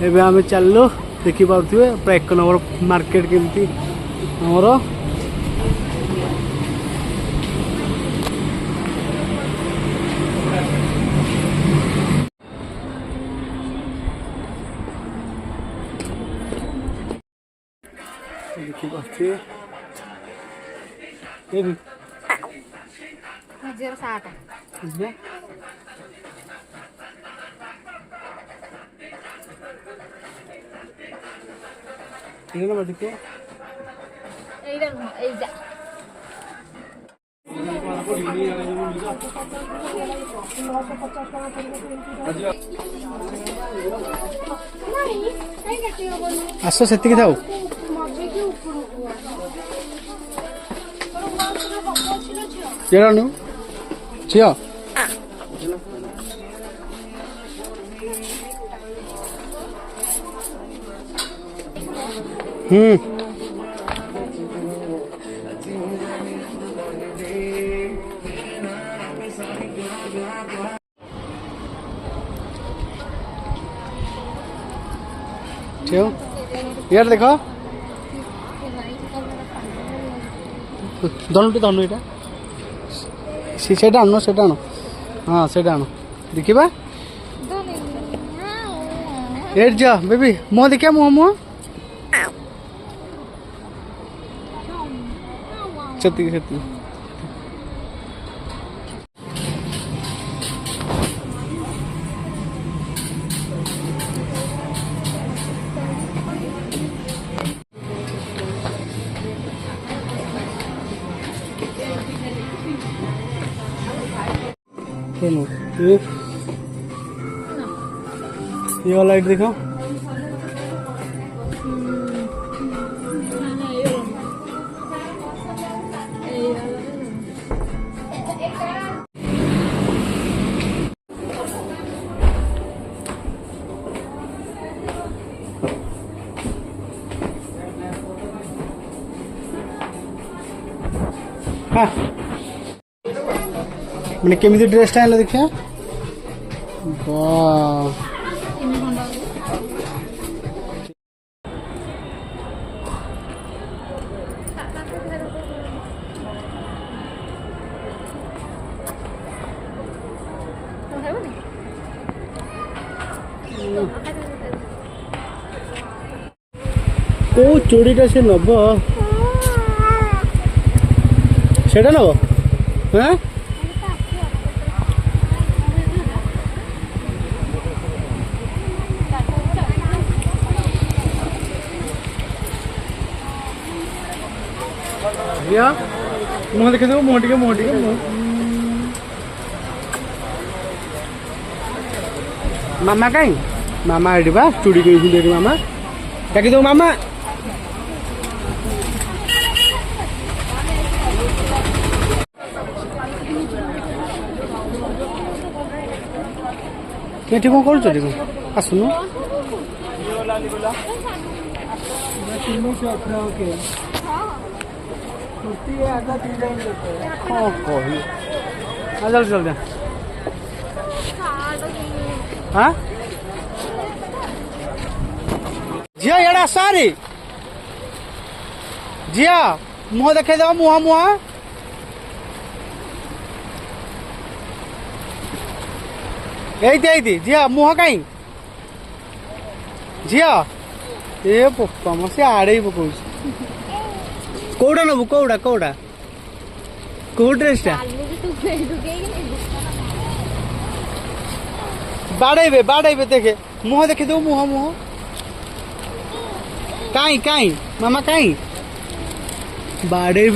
एबे आम चलु देखी पारे पूरा 1 नंबर मार्केट केमती आमर देखी पारे देखिए आस से था झिया यार देखो धनुटी धनु यहाँ से आन हाँ से आन देखा एट जा बेबी मुँह देखिए मुँह से ये वाला लाइट देखो हाँ मैंने केमी ड्रेस टा देखिए को चूड़ीटा से नब से नब हाँ मुँह देखे देव मुँह टे मामा कहीं मामा एटी बा चूड़ी कही मामा डाकी दो मामा एटी कौन कर आसुन चल चल हाँ झिया एड़ा सारी झिया मुँह देखे दो मुँह यही झिया मुँह कहीं झिया ए पप्पा से आड़े पकाऊ कौड़ा नबू कौड़ा कौ ड्रेसटा बाड़े देखे मुँह देखे दो मुँह कहीं मामा कहीं बाड़े